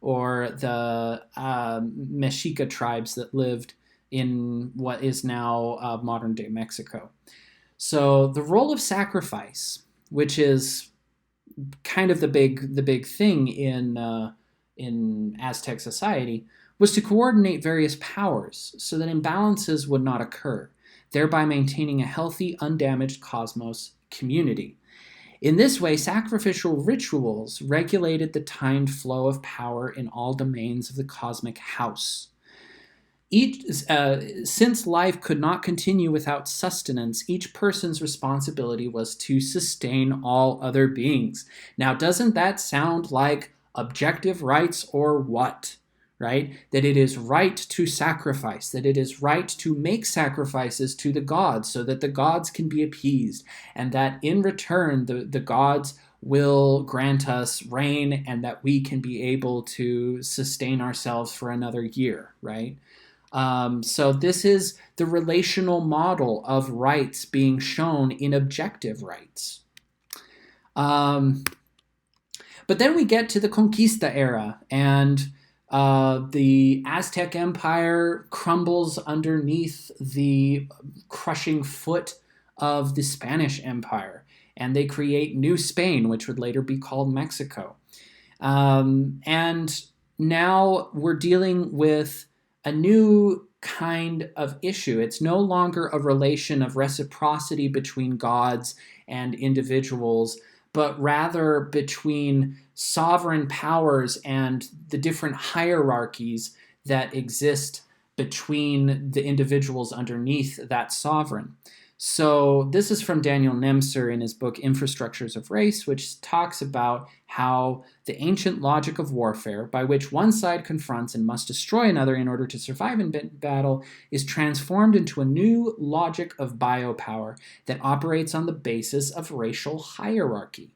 or the Mexica tribes that lived in what is now modern-day Mexico. So the role of sacrifice, which is kind of the big thing in Aztec society, was to coordinate various powers so that imbalances would not occur, thereby maintaining a healthy, undamaged cosmos community. In this way, sacrificial rituals regulated the timed flow of power in all domains of the cosmic house. Since life could not continue without sustenance, each person's responsibility was to sustain all other beings. Now, doesn't that sound like objective rights or what? Right? That it is right to sacrifice, that it is right to make sacrifices to the gods so that the gods can be appeased, and that in return the gods will grant us rain and that we can be able to sustain ourselves for another year, right? So this is the relational model of rights being shown in objective rights. But then we get to the Conquista era, and the Aztec Empire crumbles underneath the crushing foot of the Spanish Empire, and they create New Spain, which would later be called Mexico. And now we're dealing with a new kind of issue. It's no longer a relation of reciprocity between gods and individuals, but rather between sovereign powers and the different hierarchies that exist between the individuals underneath that sovereign. So this is from Daniel Nemser in his book Infrastructures of Race, which talks about how the ancient logic of warfare, by which one side confronts and must destroy another in order to survive in battle, is transformed into a new logic of biopower that operates on the basis of racial hierarchy.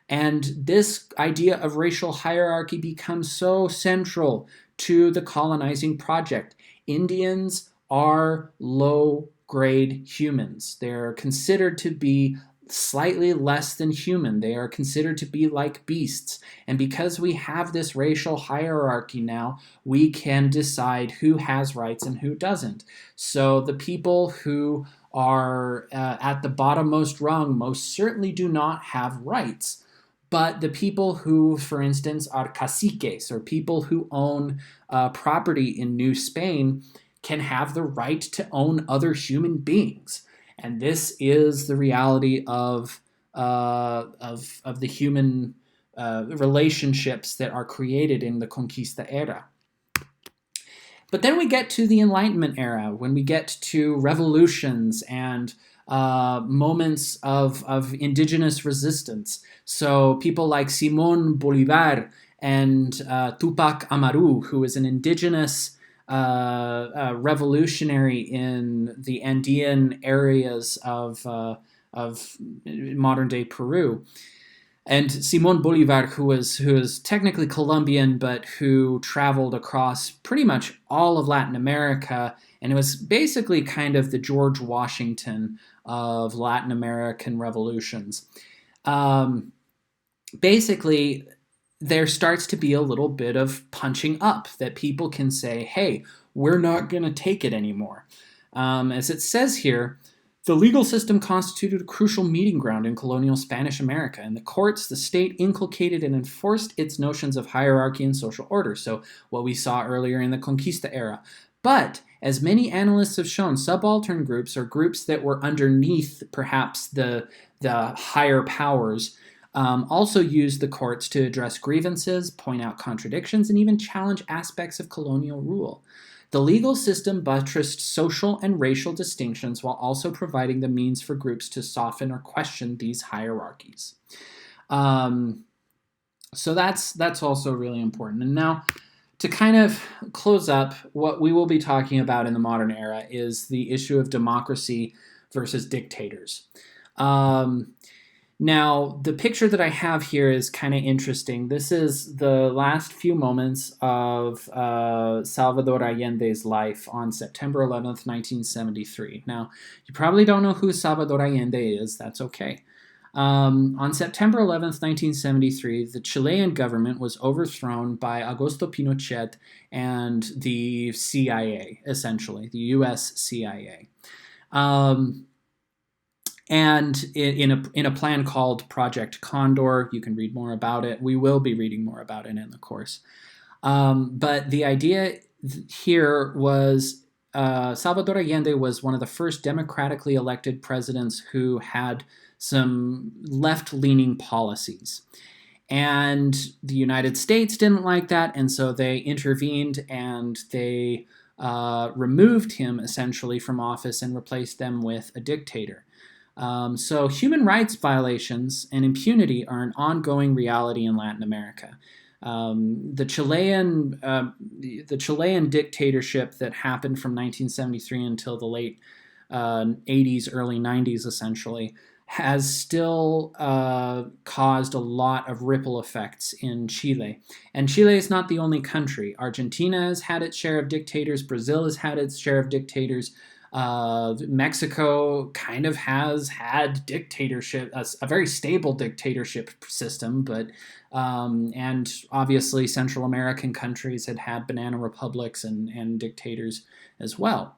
And this idea of racial hierarchy becomes so central to the colonizing project. Indians are low-grade humans. They're considered to be slightly less than human. They are considered to be like beasts. And because we have this racial hierarchy now, we can decide who has rights and who doesn't. So the people who are at the bottommost rung most certainly do not have rights. But the people who, for instance, are caciques, or people who own property in New Spain, can have the right to own other human beings. And this is the reality of the human relationships that are created in the Conquista era. But then we get to the Enlightenment era, when we get to revolutions and moments of indigenous resistance. So people like Simón Bolívar and Tupac Amaru, who is an indigenous revolutionary in the Andean areas of modern-day Peru. And Simón Bolívar, who was technically Colombian, but who traveled across pretty much all of Latin America, and it was basically kind of the George Washington of Latin American revolutions. Basically, there starts to be a little bit of punching up, that people can say, hey, we're not going to take it anymore. As it says here, the legal system constituted a crucial meeting ground in colonial Spanish America. In the courts, the state inculcated and enforced its notions of hierarchy and social order, so what we saw earlier in the Conquista era. But, as many analysts have shown, subaltern groups, or groups that were underneath perhaps the higher powers, also used the courts to address grievances, point out contradictions, and even challenge aspects of colonial rule. The legal system buttressed social and racial distinctions while also providing the means for groups to soften or question these hierarchies. So that's also really important. And now, to kind of close up, what we will be talking about in the modern era is the issue of democracy versus dictators. Now, the picture that I have here is kind of interesting. This is the last few moments of Salvador Allende's life on September 11th, 1973. Now, you probably don't know who Salvador Allende is. That's okay. On September 11th, 1973, the Chilean government was overthrown by Augusto Pinochet and the CIA, essentially, the U.S. CIA. And in a plan called Project Condor. You can read more about it. We will be reading more about it in the course. But the idea here was Salvador Allende was one of the first democratically elected presidents who had some left-leaning policies. And the United States didn't like that, and so they intervened and they removed him essentially from office and replaced them with a dictator. So human rights violations and impunity are an ongoing reality in Latin America. The Chilean dictatorship that happened from 1973 until the late 80s, early 90s, essentially, has still caused a lot of ripple effects in Chile. And Chile is not the only country. Argentina has had its share of dictators. Brazil has had its share of dictators. Mexico kind of has had dictatorship, a very stable dictatorship system, but and obviously Central American countries had banana republics and dictators as well.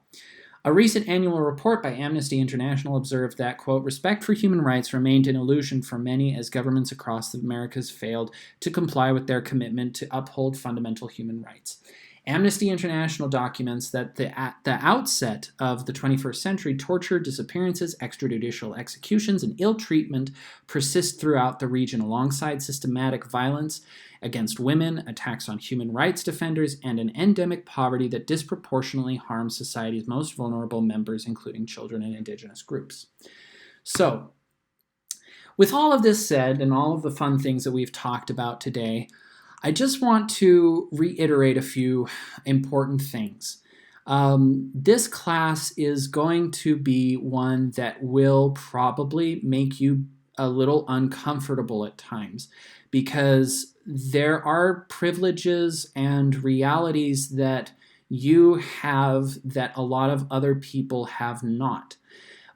A recent annual report by Amnesty International observed that, quote, respect for human rights remained an illusion for many as governments across the Americas failed to comply with their commitment to uphold fundamental human rights. Amnesty International documents that at the outset of the 21st century, torture, disappearances, extrajudicial executions, and ill treatment persist throughout the region alongside systematic violence against women, attacks on human rights defenders, and an endemic poverty that disproportionately harms society's most vulnerable members, including children and indigenous groups. So, with all of this said and all of the fun things that we've talked about today, I just want to reiterate a few important things. This class is going to be one that will probably make you a little uncomfortable at times because there are privileges and realities that you have that a lot of other people have not.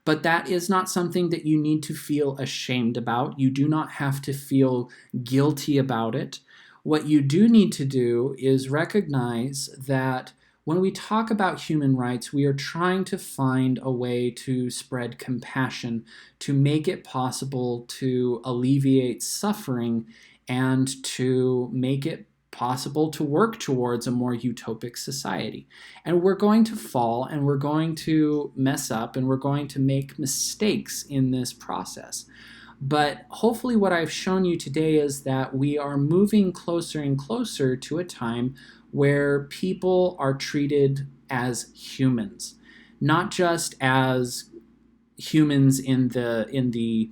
But that is not something that you need to feel ashamed about. You do not have to feel guilty about it. What you do need to do is recognize that when we talk about human rights, we are trying to find a way to spread compassion, to make it possible to alleviate suffering, and to make it possible to work towards a more utopic society. And we're going to fall, and we're going to mess up, and we're going to make mistakes in this process. But hopefully what I've shown you today is that we are moving closer and closer to a time where people are treated as humans, not just as humans in the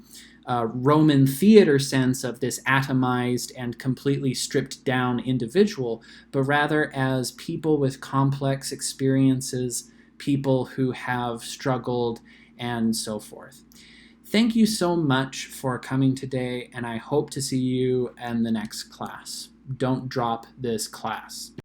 Roman theater sense of this atomized and completely stripped down individual, but rather as people with complex experiences, people who have struggled, and so forth. Thank you so much for coming today, and I hope to see you in the next class. Don't drop this class.